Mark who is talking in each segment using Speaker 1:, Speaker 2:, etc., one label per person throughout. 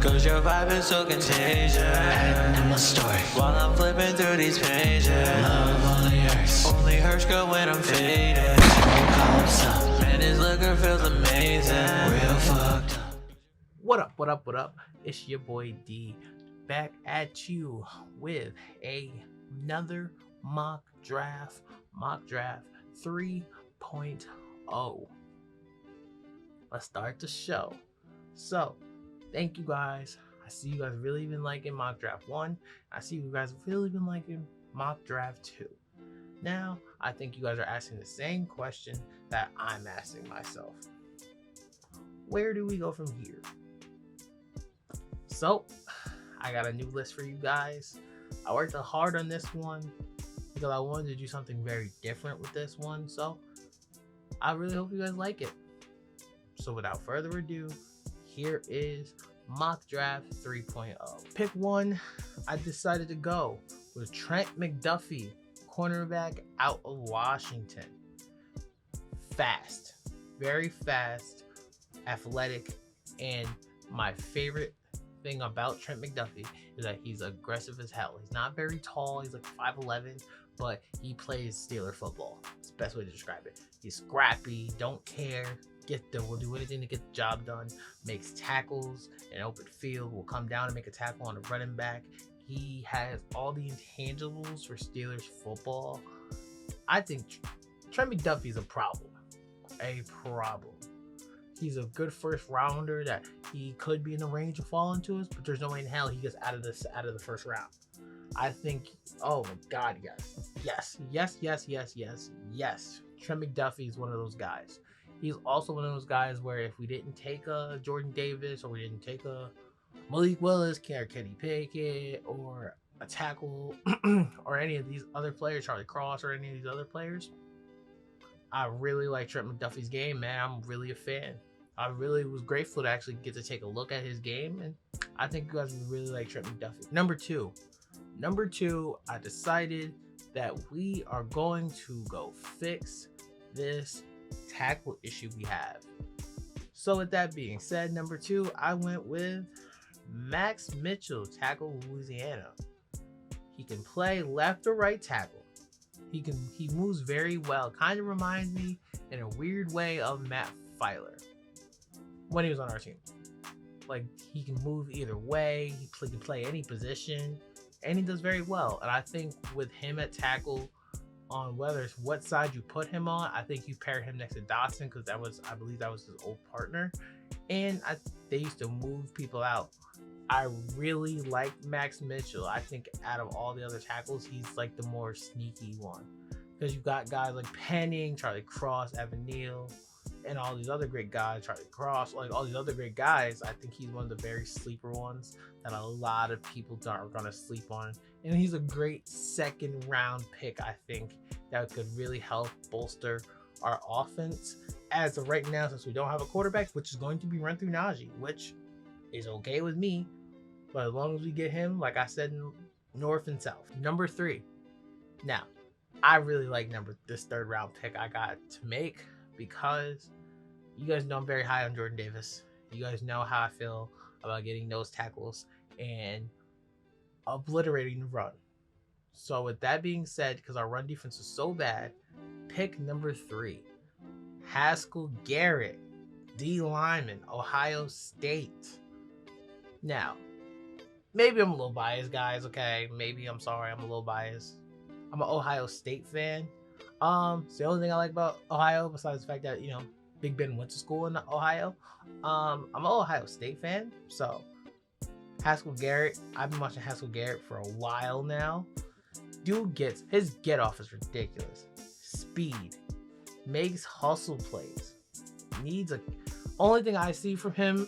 Speaker 1: Cause your vibe is so contagious. Adding in my story while I'm flipping through these pages. Love only hurts girl when I'm faded. Man, this liquor feels amazing. Real fucked up.
Speaker 2: What up, what up, what up? It's your boy D back at you with another mock draft 3.0. Let's start the show. So, thank you guys. I see you guys really been liking mock draft 1. I see you guys really been liking mock draft 2. Now, I think you guys are asking the same question that I'm asking myself. Where do we go from here? So, I got a new list for you guys. I worked hard on this one because I wanted to do something very different with this one. So, I really hope you guys like it. So, without further ado, here is mock draft 3.0. Pick 1, I decided to go with Trent McDuffie, cornerback out of Washington. Fast, very fast, athletic, and my favorite thing about Trent McDuffie is that he's aggressive as hell. He's not very tall, he's like 5'11", but he plays Steeler football. It's the best way to describe it. He's scrappy, don't care, will do anything to get the job done, makes tackles in open field, will come down and make a tackle on a running back. He has all the intangibles for Steelers football. I think Trent McDuffie is a problem. He's a good first rounder that he could be in the range of falling to us, but there's no way in hell he gets out of the first round. I think, oh my God, yes. Trent McDuffie is one of those guys. He's also one of those guys where if we didn't take a Jordan Davis or we didn't take a Malik Willis, or Kenny Pickett, or a tackle, or any of these other players, Charlie Cross, or any of these other players, I really like Trent McDuffie's game, man. I'm really a fan. I really was grateful to actually get to take a look at his game, and I think you guys would really like Trent McDuffie. Number two, I decided that we are going to go fix this tackle issue we have. So with that being said, number 2, I went with Max Mitchell, tackle Louisiana. He can play left or right tackle. He moves very well. Kind of reminds me in a weird way of Matt Filer when he was on our team. Like, he can move either way. He can play any position, and he does very well. And I think with him at tackle, on whether it's what side you put him on, I think you pair him next to Dotson because I believe that was his old partner, and they used to move people out. I really like Max Mitchell. I think out of all the other tackles, he's like the more sneaky one because you've got guys like Penning, Charlie Cross, Evan Neal, and all these other great guys, Charlie Cross, like all these other great guys. I think he's one of the very sleeper ones that a lot of people are going to sleep on. And he's a great second round pick, I think, that could really help bolster our offense. As of right now, since we don't have a quarterback, which is going to be run through Najee, which is okay with me. But as long as we get him, like I said, north and south. Number 3. Now, I really like this third round pick I got to make because you guys know I'm very high on Jordan Davis. You guys know how I feel about getting nose tackles and obliterating the run. So with that being said, because our run defense is so bad, pick number 3, Haskell Garrett, D lineman, Ohio State. Now, maybe I'm a little biased, guys, okay? Maybe, I'm sorry, I'm a little biased. I'm an Ohio State fan. It's the only thing I like about Ohio, besides the fact that, Big Ben went to school in Ohio. I'm an Ohio State fan, so Haskell Garrett, I've been watching Haskell Garrett for a while now. Dude his get off is ridiculous. Speed, makes hustle plays, only thing I see from him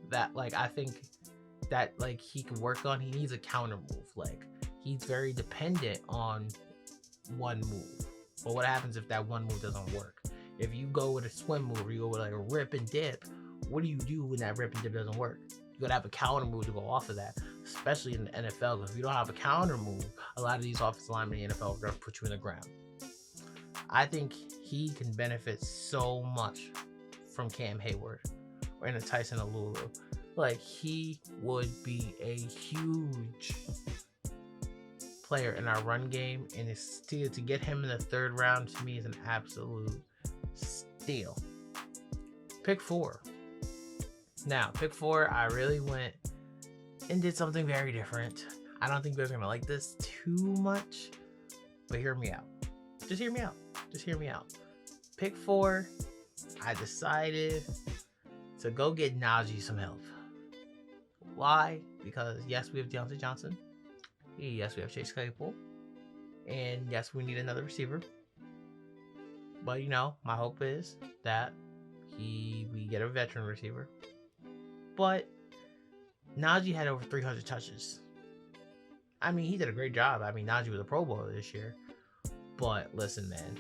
Speaker 2: that I think that he can work on, he needs a counter move. He's very dependent on one move. But what happens if that one move doesn't work? If you go with a swim move or you go with a rip and dip, what do you do when that rip and dip doesn't work? You gotta have a counter move to go off of that, especially in the NFL. Because if you don't have a counter move, a lot of these offensive linemen in the NFL are gonna put you in the ground. I think he can benefit so much from Cam Hayward or in a Tyson Alulu. Like, he would be a huge player in our run game, and to get him in the third round to me is an absolute steal. Pick 4. Now, pick 4, I really went and did something very different. I don't think you guys are gonna like this too much, but hear me out. Just hear me out. Just hear me out. Pick 4, I decided to go get Najee some help. Why? Because yes, we have Deontay Johnson. Yes, we have Chase Claypool. And yes, we need another receiver. But you know, my hope is that we get a veteran receiver. But Najee had over 300 touches. I mean, he did a great job. I mean, Najee was a Pro Bowler this year. But listen, man,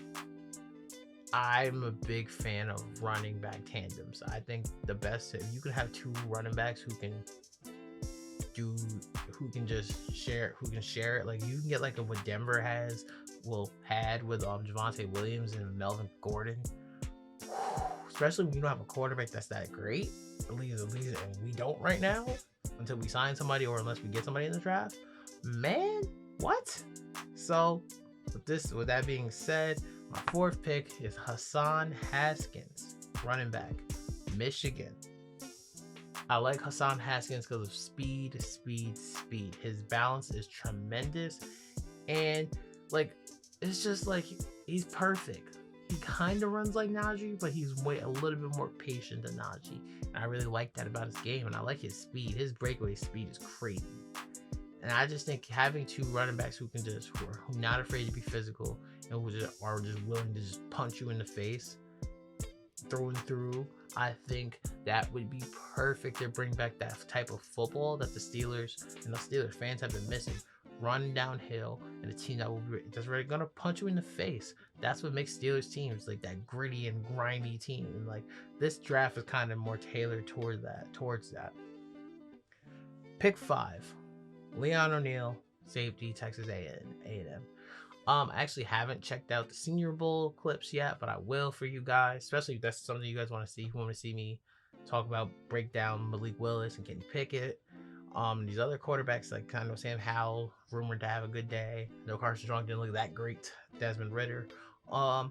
Speaker 2: I'm a big fan of running back tandems. I think the best, if you can have 2 running backs who can just share it. Like, you can get like what Denver had with Javonte Williams and Melvin Gordon. Especially when you don't have a quarterback that's that great. At least, and we don't right now, until we sign somebody or unless we get somebody in the draft. Man, what? So, with that being said, my 4th pick is Hassan Haskins, running back, Michigan. I like Hassan Haskins because of speed. His balance is tremendous, and like, it's just like, he's perfect. He kind of runs like Najee, but he's a little bit more patient than Najee. And I really like that about his game, and I like his speed. His breakaway speed is crazy. And I just think having 2 running backs who are not afraid to be physical and who are just willing to just punch you in the face through and through, I think that would be perfect to bring back that type of football that the Steelers and the Steelers fans have been missing. Run downhill, and a team that's really gonna punch you in the face. That's what makes Steelers teams like that gritty and grindy team. And like, this draft is kind of more tailored towards that. Pick 5, Leon O'Neal, safety, Texas A&M. I actually haven't checked out the Senior Bowl clips yet, but I will for you guys, especially if that's something you guys want to see. You want to see me break down Malik Willis and Kenny Pickett. These other quarterbacks like kind of Sam Howell, rumored to have a good day. No, Carson Strong didn't look that great. Desmond Ridder. But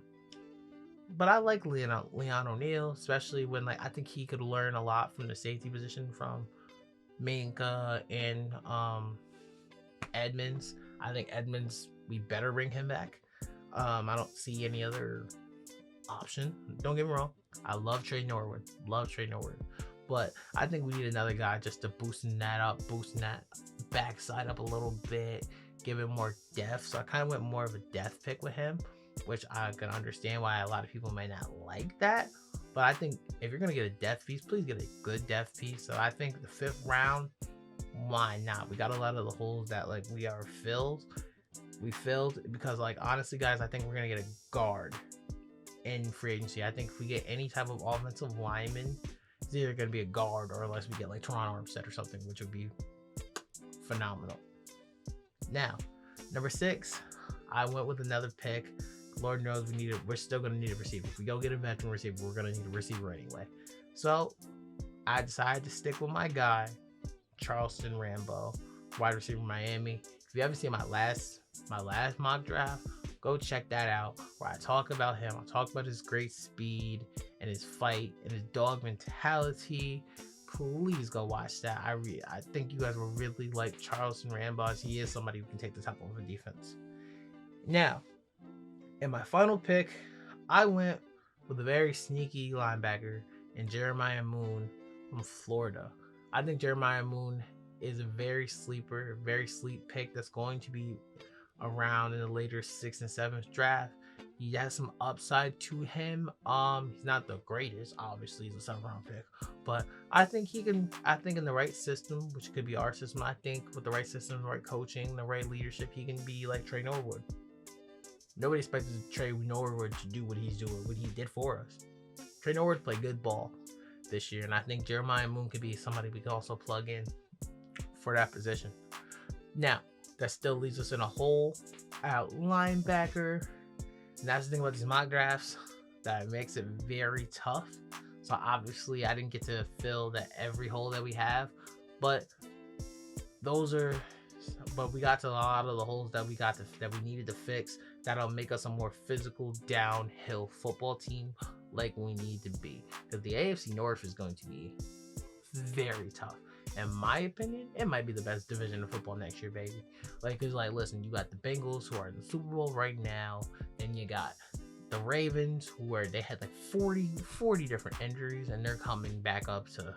Speaker 2: I like Leon O'Neal, especially when, like, I think he could learn a lot from the safety position from Minka and Edmonds. I think Edmonds, we better bring him back. I don't see any other option. Don't get me wrong. I love Trey Norwood. But I think we need another guy just to boosting that backside up a little bit, give it more depth. So I kind of went more of a depth pick with him, which I can understand why a lot of people may not like that. But I think if you're going to get a depth piece, please get a good depth piece. So I think the 5th round, why not? We got a lot of the holes that like we filled because, like, honestly, guys, I think we're going to get a guard in free agency. I think if we get any type of offensive lineman, it's either going to be a guard or unless we get like Toronto Armstead or something, which would be phenomenal. Now, number 6, I went with another pick. Lord knows we're still going to need a receiver. If we go get a veteran receiver, we're going to need a receiver anyway. So I decided to stick with my guy, Charleston Rambo, wide receiver Miami. If you haven't seen my last mock draft, go check that out, where I talk about him. I talk about his great speed and his fight and his dog mentality. Please go watch that. I think you guys will really like Charleston Rambo, as he is somebody who can take the top off of defense. Now, in my final pick, I went with a very sneaky linebacker in Jeremiah Moon from Florida. I think Jeremiah Moon is a very sleep pick that's going to be around in the later 6th and 7th draft. He has some upside to him. He's not the greatest, obviously. He's a 7th round pick, but I think in the right system, which could be our system, I think with the right system, the right coaching, the right leadership, he can be like Trey Norwood. Nobody expected Trey Norwood to do what he's doing, what he did for us. Trey Norwood played good ball this year, and I think Jeremiah Moon could be somebody we could also plug in for that position. Now, that still leaves us in a hole at linebacker. And that's the thing about these mock drafts, that makes it very tough. So obviously I didn't get to fill every hole that we have, but we got to a lot of the holes that we needed to fix. That'll make us a more physical downhill football team like we need to be. Because the AFC North is going to be very tough. In my opinion, it might be the best division of football next year, baby. Like, it's like, listen, you got the Bengals who are in the Super Bowl right now, and you got the Ravens they had like 40 different injuries, and they're coming back up to,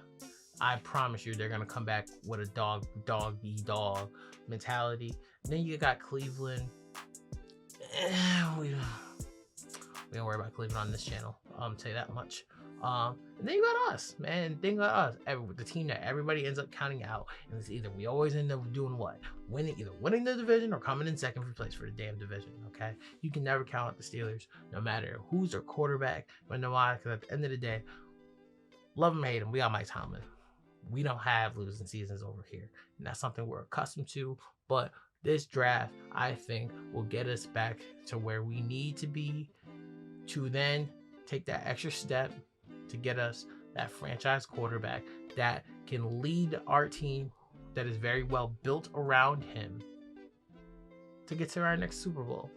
Speaker 2: I promise you, they're gonna come back with a dog mentality. And then you got Cleveland. We don't worry about Cleveland on this channel. Tell you that much. And then you got us, man. Think about us, the team that everybody ends up counting out, and it's either we always end up doing what, either winning the division or coming in second place for the damn division. Okay, you can never count out the Steelers, no matter who's their quarterback. But no matter, because at the end of the day, love them, hate them, we got Mike Tomlin. We don't have losing seasons over here, and that's something we're accustomed to. But this draft, I think, will get us back to where we need to be, to then take that extra step to get us that franchise quarterback that can lead our team, that is very well built around him, to get to our next Super Bowl.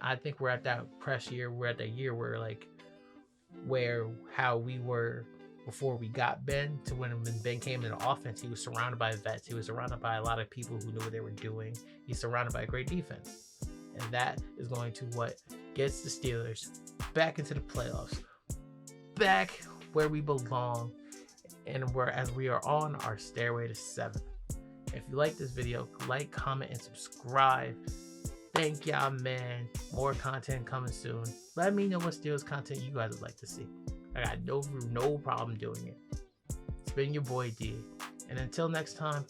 Speaker 2: I think we're at that press year. We're at that year where how we were before we got Ben, to when Ben came into offense. He was surrounded by vets. He was surrounded by a lot of people who knew what they were doing. He's surrounded by a great defense. And that is going to what gets the Steelers back into the playoffs, back where we belong, and as we are on our stairway to 7th. If you like this video, like, comment, and subscribe. Thank y'all, man. More content coming soon. Let me know what Steelers content you guys would like to see. I got no problem doing it. It's been your boy D, and until next time.